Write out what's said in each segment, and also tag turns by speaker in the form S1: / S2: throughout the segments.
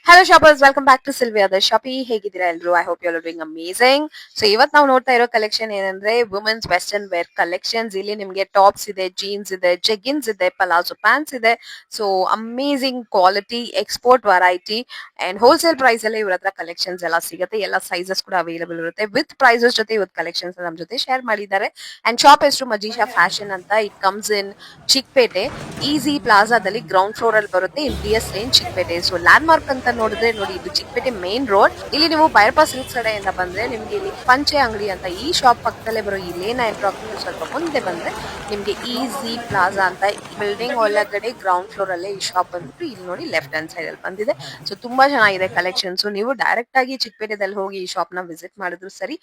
S1: Hello shoppers, welcome back to Sylvia the shoppy. ಹೇಗಿದ್ದೀರಾ ಎಲ್ರು? I hope you are doing amazing. So ಇವತ್ತು ನಾವು ನೋಡ್ತಾ ಇರೋ ಕಲೆಕ್ಷನ್ ಏನಂದ್ರೆ ವುಮೆನ್ಸ್ ವೆಸ್ಟರ್ನ್ ವೇರ್ ಕಲೆಕ್ಷನ್ಸ್. ಇಲ್ಲಿ ನಿಮಗೆ ಟಾಪ್ಸ್ ಇದೆ, ಜೀನ್ಸ್ ಇದೆ, ಜೆಗಿನ್ಸ್ ಇದೆ, ಪಲಾಜೋ ಪ್ಯಾಂಟ್ಸ್ ಇದೆ. So amazing quality, export variety and wholesale price ಅಲ್ಲಿ ಇವ್ರ ಹತ್ರ ಕಲೆಕ್ಷನ್ಸ್ ಎಲ್ಲ ಸಿಗುತ್ತೆ. ಎಲ್ಲ ಸೈಜಸ್ ಕೂಡ ಅವೈಲೇಬಲ್ ಇರುತ್ತೆ. ವಿತ್ ಪ್ರೈಸಸ್ ಜೊತೆ ಇವತ್ತು ಕಲೆಕ್ಷನ್ಸ್ ನಮ್ಮ ಜೊತೆ ಶೇರ್ ಮಾಡಿದ್ದಾರೆ. ಅಂಡ್ ಶಾಪ್ ಹೆಸರು ಮಜೀಶಾ ಫ್ಯಾಷನ್ ಅಂತ. ಇಟ್ ಕಮ್ಸ್ ಇನ್ ಚಿಕ್ಪೇಟೆ, ಈಸಿ ಪ್ಲಾಜಾದಲ್ಲಿ ಗ್ರೌಂಡ್ ಫ್ಲೋರ್ ಅಲ್ಲಿ ಬರುತ್ತೆ, in DS lane Chickpet. So landmark ಅಂತ ನೋಡಿದ್ರೆ ನೋಡಿ, ಇದು ಚಿಕ್ಕಪೇಟೆ ಮೇನ್ ರೋಡ್. ಇಲ್ಲಿ ನೀವು ಬೈರಪ್ಪ ಸಿಲ್ಕ್ಸ್ ಕಡೆಯಿಂದ ಬಂದ್ರೆ ನಿಮ್ಗೆ ಇಲ್ಲಿ ಪಂಚೆ ಅಂಗಡಿ ಅಂತ ಈ ಶಾಪ್ ಪಕ್ಕದಲ್ಲೇ ಬರೋ ಈ ಲೇನ್ ಎಂಟ್ರ್ ಆಗ್ತಿದ್ರೆ ಸ್ವಲ್ಪ ಮುಂದೆ ಬಂದ್ರೆ ನಿಮ್ಗೆ ಈಸಿ ಪ್ಲಾಜಾ ಅಂತ ಬಿಲ್ಡಿಂಗ್ ಒಳಗಡೆ ಗ್ರೌಂಡ್ ಫ್ಲೋರ್ ಅಲ್ಲೇ ಈ ಶಾಪ್ ಬಂದ್ಬಿಟ್ಟು ಇಲ್ಲಿ ನೋಡಿ ಲೆಫ್ಟ್ ಹ್ಯಾಂಡ್ ಸೈಡ್ ಅಲ್ಲಿ ಬಂದಿದೆ. ಸೊ ತುಂಬಾ ಚೆನ್ನಾಗಿದೆ ಕಲೆಕ್ಷನ್ಸ್. ನೀವು ಡೈರೆಕ್ಟ್ ಆಗಿ ಚಿಕ್ಕಪೇಟೆದಲ್ಲಿ ಹೋಗಿ ಈ ಶಾಪ್ ನ ವಿಸಿಟ್ ಮಾಡಿದ್ರು ಸರಿ,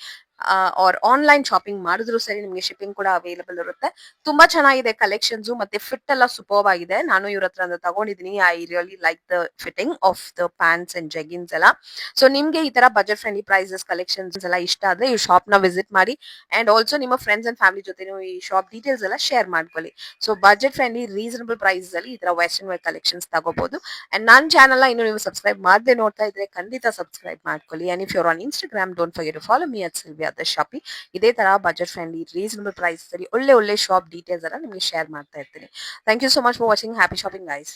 S1: ಆರ್ ಆನ್ಲೈನ್ ಶಾಪಿಂಗ್ ಮಾಡಿದ್ರು ಸರಿ, ನಿಮ್ಗೆ ಶಿಪ್ಪಿಂಗ್ ಕೂಡ ಅವೈಲೇಬಲ್ ಇರುತ್ತೆ. ತುಂಬಾ ಚೆನ್ನಾಗಿದೆ ಕಲೆಕ್ಷನ್ಸ್, ಮತ್ತೆ ಫಿಟ್ ಎಲ್ಲ ಸೂಪರ್ ಆಗಿದೆ. ನಾನು ಇವ್ರ ಹತ್ರ ತಗೊಂಡಿದ್ದೀನಿ. I really like the fitting of the pants and jeggings ಎಲ್ಲ. ಸೊ ನಿಮ್ಗೆ ಈ ತರ ಬಜೆಟ್ ಫ್ರೆಂಡ್ಲಿ ಪ್ರೈಸಸ್ ಕಲೆಕ್ಷನ್ಸ್ ಎಲ್ಲ ಇಷ್ಟ ಆದ್ರೆ ಈ ಶಾಪ್ ನ ವಿಸಿಟ್ ಮಾಡಿ. ಅಂಡ್ ಆಲ್ಸೋ ನಿಮ್ಮ ಫ್ರೆಂಡ್ಸ್ ಅಂಡ್ ಫ್ಯಾಮಿಲಿ ಜೊತೆ ಈ ಶಾಪ್ ಡೀಟೇಲ್ಸ್ ಎಲ್ಲ ಶೇರ್ ಮಾಡ್ಕೊಳ್ಳಿ. So budget friendly reasonable price ಅಲ್ಲಿ ಈ ತರ ವೆಸ್ಟರ್ನ್ ವೇರ್ ಕಲೆಕ್ಷನ್ಸ್ ತಗೋಬಹುದು. ಅಂಡ್ ನನ್ನ ಚಾನಲ್ ಇನ್ನು ನೀವು ಸಬ್ಸ್ಕ್ರೈಬ್ ಮಾಡದೆ ನೋಡ್ತಾ ಇದ್ರೆ ಖಂಡಿತ ಸಬ್ಸ್ಕ್ರೈಬ್ ಮಾಡ್ಕೊಳ್ಳಿ. And if you're on Instagram, don't forget to follow me at Sylvia the shoppy. ಇದೇ ತರ ಬಜೆಟ್ ಫ್ರೆಂಡ್ಲಿ ರೀಸನಬಲ್ ಪ್ರೈಸ್ ಅಲ್ಲಿ ಒಳ್ಳೆ ಶಾಪ್ ಡೀಟೇಲ್ಸ್ ಎಲ್ಲ ನಿಮಗೆ ಶೇರ್ ಮಾಡ್ತಾ ಇರ್ತೀನಿ. Thank you so much for watching. Happy shopping guys.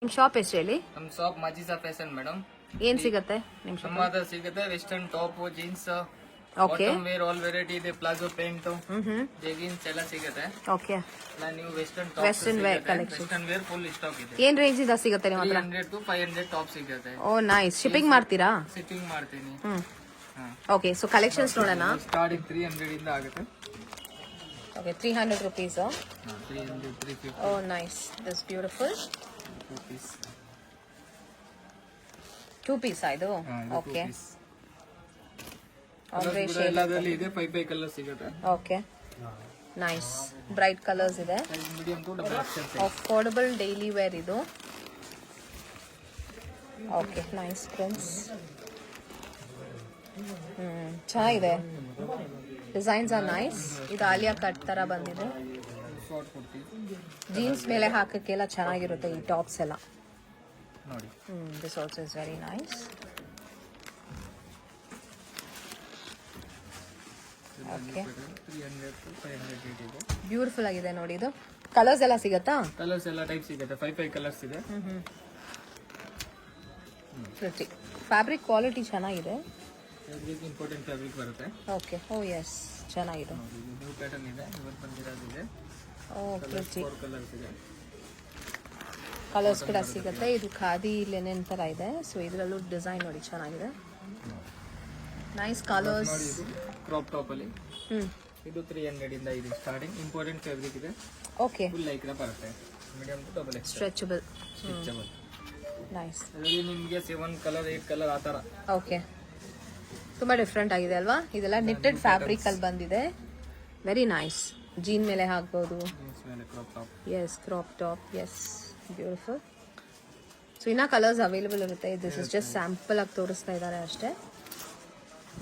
S1: ನಿಮ್ ಶಾಪ್ ಹೆಸರು ಹೇಳಿ.
S2: ನಮ್ ಶಾಪ್ ಮಜೀಸಾ ಫ್ಯಾಷನ್ ಮೇಡಮ್.
S1: ಏನ್ ಸಿಗುತ್ತೆ ನಿಮ್ ಶಾಪ್?
S2: ನಮ್ಮದ ಸಿಗುತ್ತೆ western top, jeans,
S1: okay
S2: bottom wear all variety ಇದೆ. ಪ್ಲಾಜೋ ಪ್ಯಾಂಟ್, ಜೆಗಿನ್ಸ್ ಎಲ್ಲ ಸಿಗುತ್ತೆ.
S1: ಓಕೆ,
S2: ಎಲ್ಲ ನೀವು western top,
S1: western wear collection.
S2: Western wear full stock ಇದೆ.
S1: ಏನ್ ರೇಂಜ್ ಇಂದ ಸಿಗುತ್ತೆ ನಿಮ್ಮ ಹತ್ರ?
S2: 300 to 500 ಟಾಪ್ ಸಿಗುತ್ತೆ.
S1: Oh nice. ಶಿಪ್ಪಿಂಗ್ ಮಾಡ್ತೀರಾ?
S2: ಶಿಪ್ಪಿಂಗ್ ಮಾಡ್ತೀನಿ.
S1: ಓಕೆ, ಸೊ ಕಲೆಕ್ಷನ್ಸ್ ನೋಡೋಣ.
S2: ಸ್ಟಾರ್ಟಿಂಗ್ 300 ಇಂದ ಆಗುತ್ತೆ.
S1: Okay, 300 rupees.
S2: 300, 350
S1: oh nice, this beautiful.
S2: rupees.
S1: 2 piece ಇದು. ಓಕೆ,
S2: ಎಲ್ಲದರಲ್ಲಿ ಇದೆ. 5 ಕಲರ್ ಸಿಗುತ್ತೆ.
S1: Okay, nice. ಬ್ರೈಟ್ ಕಲರ್ಸ್ ಇದೆ.
S2: Medium to double XL size.
S1: Affordable daily wear ಇದು. Okay, nice prints. ಚೆನ್ನಾಗಿದೆ. Designs are nice. ಇದು ಆಲಿಯಾ ಕಟ್ ತರ ಬಂದಿದೆ.
S2: ಶಾರ್ಟ್ ಕುರ್ತಿ
S1: ಜೀನ್ಸ್ ಮೇಲೆ ಹಾಕಕ್ಕೆಲ್ಲ ಚೆನ್ನಾಗಿರುತ್ತೆ ಈ ಟಾಪ್ಸ್ ಎಲ್ಲ.
S2: ನೋಡಿ.
S1: This also is very nice. Okay,
S2: 300 to 500 rate ಇದೆ.
S1: ಬ್ಯೂಟಿಫುಲ್ ಆಗಿದೆ ನೋಡಿ. ಇದು ಕಲರ್ಸ್ ಎಲ್ಲ ಸಿಗತ್ತಾ?
S2: ಕಲರ್ಸ್ ಎಲ್ಲ ಟೈಪ್ ಸಿಗುತ್ತೆ. 5 ಕಲರ್ಸ್ ಇದೆ.
S1: ಫ್ಯಾಬ್ರಿಕ್ ಕ್ವಾಲಿಟಿ ಚೆನ್ನಾಗಿದೆ.
S2: ಇಂಪಾರ್ಟೆಂಟ್ ಫ್ಯಾಬ್ರಿಕ್ ಬರುತ್ತೆ.
S1: ಓಕೆ, ಓ ಎಸ್, ಚೆನ್ನಾಗಿದೆ.
S2: ನ್ಯೂ ಪ್ಯಾಟರ್ನ್ ಇದೆ. ಇವತ್ತು ಬಂದಿರೋದಿದೆ.
S1: ಓ ಪ್ರಿಟಿ.
S2: 4 ಕಲರ್ಸ್ ಇದೆ.
S1: ಕಲರ್ಸ್ ಕೂಡ ಸಿಗುತ್ತೆ. ಇದು ಖಾದಿ ಲೆನೆನ್ ತರ ಇದೆ. ಸೊ ಇದರಲ್ಲೂ ಡಿಸೈನ್ ನೋಡಿ ಚೆನ್ನಾಗಿದೆ. Nice colours.
S2: ನೋಡಿ, ಇದು ಕ್ರಾಪ್ ಟಾಪ್ ಅಲ್ಲಿ. ಇದು 300 ಇಂದ ಇದೆ ಸ್ಟಾರ್ಟಿಂಗ್. ಇಂಪಾರ್ಟೆಂಟ್ ಫ್ಯಾಬ್ರಿಕ್ ಇದೆ.
S1: ಓಕೆ,
S2: ಫುಲ್ ಲೈಕ್ರಾ ಬರುತ್ತೆ. Medium to double XL.
S1: Stretchable.
S2: Stretchable.
S1: Nice.
S2: ಅದರಲ್ಲಿ ನಿಮಗೆ 7 ಕಲರ್ 8 ಕಲರ್ ಆ ಥರ.
S1: ಓಕೆ, ತುಂಬಾ ಡಿಫ್ರೆಂಟ್ ಆಗಿದೆ ಅಲ್ವಾ? ಇದೆಲ್ಲ ನಿಟ್ಟೆಡ್ ಫ್ಯಾಬ್ರಿಕ್ ಅಲ್ಲಿ ಬಂದಿದೆ. Very nice. ಜೀನ್ ಮೇಲೆ ಹಾಕ್ಬೋದು.
S2: ಜೀನ್ಸ್ ಮೇಲೆ crop top.
S1: Yes, crop top. Yes, beautiful. So ಇನ್ನ ಕಲರ್ಸ್ ಅವೈಲೇಬಲ್ ಇರುತ್ತೆ. ದಿಸ್ ಇಸ್ ಜಸ್ಟ್ ಸ್ಯಾಂಪಲ್ ಆಗಿ ತೋರಿಸ್ತಾ ಇದ್ದಾರೆ ಅಷ್ಟೇ.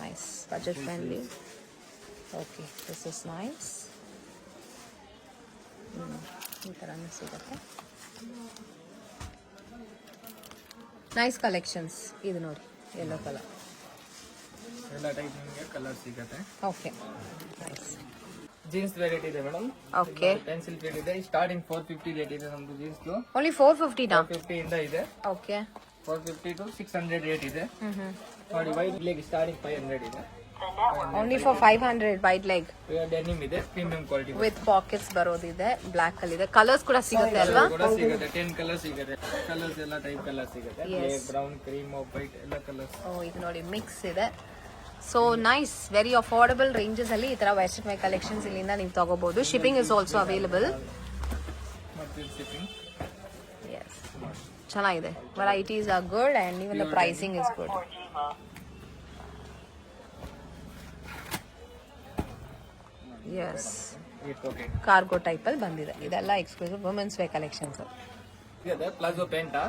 S1: Nice, budget friendly. Okay, this is nice. ಈ ಥರನೂ ಸಿಗುತ್ತೆ. Nice collections. ಇದು ನೋಡಿ, ಯೆಲ್ಲೋ ಕಲರ್.
S2: ಎಲ್ಲ ಟೈಪ್ ನಿಮಗೆ ಕಲರ್ ಸಿಗುತ್ತೆ.
S1: Okay, nice.
S2: ಜೀನ್ಸ್ ವೆರೈಟಿ ಇದೆ ಮೇಡಮ್.
S1: ಓಕೆ,
S2: ಪೆನ್ಸಿಲ್ ರೇಟ್ ಇದೆ. ಸ್ಟಾರ್ಟಿಂಗ್ 450 ರೇಟ್ ಇದೆ ನಮ್ದು ಜೀನ್ಸ್.
S1: ಓನ್ಲಿ 450 ನಾ?
S2: 450 ಇಂದ ಇದೆ.
S1: ಓಕೆ,
S2: 450 to 600 ರೇಟ್ ಇದೆ. ನೋಡಿ, ವೈಟ್ ಲೆಗ್ ಸ್ಟಾರ್ಟಿಂಗ್ 500 ಇದೆ.
S1: Only for 500 wide leg.
S2: Denim ಇದೆ, ಪ್ರೀಮಿಯಂ ಕ್ವಾಲಿಟಿ
S1: ವಿತ್ ಪಾಕೆಟ್ಸ್ ಬರೋದಿದೆ. ಬ್ಲಾಕ್ ಅಲ್ಲಿ ಇದೆ. ಕಲರ್ಸ್ ಕೂಡ ಸಿಗುತ್ತೆ ಅಲ್ವಾ?
S2: ಕೂಡ ಸಿಗುತ್ತೆ. 10 ಕಲರ್ ಸಿಗುತ್ತೆ. ಕಲರ್ಸ್ ಎಲ್ಲ ಟೈಪ್ ಕಲರ್ ಸಿಗುತ್ತೆ. Black, brown, cream, off white ಎಲ್ಲ ಕಲರ್ಸ್.
S1: ಓ, ಇದು ನೋಡಿ ಮಿಕ್ಸ್ ಇದೆ. So nice. Very affordable ranges ಅಲ್ಲಿ ಈ ತರ ವೆಸ್ಟರ್ನ್ ವೇರ್ ಕಲೆಕ್ಷನ್ಸ್ ಇಲ್ಲಿಂದ ನೀವು ತಗೋಬಹುದು. Shipping is also available.
S2: ಮತ್ತೆ ಶಿಪ್ಪಿಂಗ್.
S1: ಎಸ್, ಚೆನ್ನಾಗಿದೆ. Varieties are good and even the pricing is good. Yes, cargo type ಅಲ್ಲಿ ಬಂದಿದೆ. ಇದೆಲ್ಲ ಎಕ್ಸ್ಕ್ಲೂಸಿವ್ ವುಮೆನ್ಸ್ ವೇರ್ ಕಲೆಕ್ಷನ್ಸ್.
S2: ಇದೆ ಪ್ಲಾಜೋ ಪ್ಯಾಂಟ್.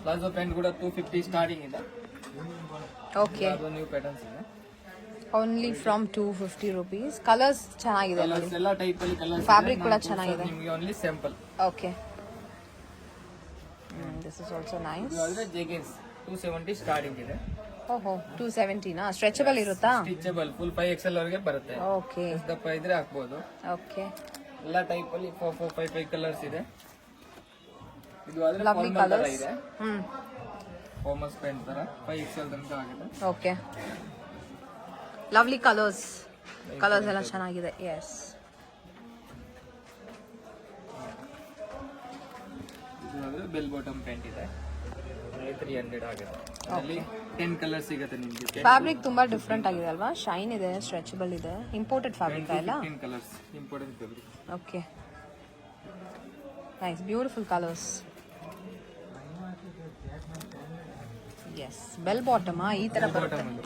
S2: ಪ್ಲಾಜೋ ಪ್ಯಾಂಟ್ ಕೂಡ 250 ಸ್ಟಾರ್ಟಿಂಗ್ ಇದೆ.
S1: ಓಕೆ,
S2: ಅದು ನ್ಯೂ ಪ್ಯಾಟರ್ನ್ಸ್ ಇದೆ.
S1: Only from 250 rupees. ಕಲರ್ಸ್ ಚೆನ್ನಾಗಿದೆ.
S2: ಕಲರ್ಸ್ ಎಲ್ಲ ಟೈಪ್ ಅಲ್ಲಿ ಕಲರ್ಸ್.
S1: ಫ್ಯಾಬ್ರಿಕ್ ಕೂಡ ಚೆನ್ನಾಗಿದೆ.
S2: ನಿಮಗೆ only sample.
S1: Okay, this is also nice.
S2: ಇದು ಅಂದ್ರೆ ಜೆಗಿನ್ಸ್. 270 ಸ್ಟಾರ್ಟಿಂಗ್ ಇದೆ.
S1: ಓಹೋ 270ನಾ? ಸ್ಟ್ರೆಚಬಲ್ ಇರುತ್ತಾ?
S2: ಸ್ಟಿಚಬಲ್ ಫುಲ್ 5XL ವರೆಗೆ ಬರುತ್ತೆ.
S1: ಓಕೆ
S2: ದಪ್ಪ ಇದ್ರೆ ಹಾಕ್ಬೋದು.
S1: ಓಕೆ
S2: ಎಲ್ಲ ಟೈಪ್ ಅಲ್ಲಿ 4 5 ಕಲರ್ಸ್ ಇದೆ. ಇದು ಆದ್ರೆ
S1: ಲವ್ಲಿ
S2: formal ತರ
S1: ಕಲರ್ಸ್.
S2: ಇದೆ,
S1: ಹ್ಮ್
S2: ಫಾರ್ಮಲ್ಸ್ ಪ್ಯಾಂಟ್ ತರ 5XL ತನಕ ಆಗಿದೆ.
S1: ಓಕೆ ಲವ್ಲಿ ಕಲರ್ಸ್ ಎಲ್ಲ ಚೆನ್ನಾಗಿದೆ. ಎಸ್
S2: ಇದು ಆದ್ರೆ ಬೆಲ್ ಬಾಟಮ್ ಪ್ಯಾಂಟ್ ಇದೆ, 300 ಆಗಿದೆ. ಅದರಲ್ಲಿ 10 ಕಲರ್ ಸಿಗುತ್ತೆ ನಿಮಗೆ.
S1: ಫ್ಯಾಬ್ರಿಕ್ ತುಂಬಾ ಡಿಫ್ರೆಂಟ್ ಆಗಿದೆ ಅಲ್ವಾ? ಶೈನ್ ಇದೆ, ಸ್ಟ್ರೆಚಬಲ್ ಇದೆ, ಇಂಪೋರ್ಟೆಡ್ ಫ್ಯಾಬ್ರಿಕ್ ಎಲ್ಲ.
S2: 10 colours important fabric.
S1: Okay nice, beautiful colours. Yes bell bottom ಈ ತರ ಬರುತ್ತೆ.
S2: ಬಾಟಮ್ ಅಲ್ಲಿ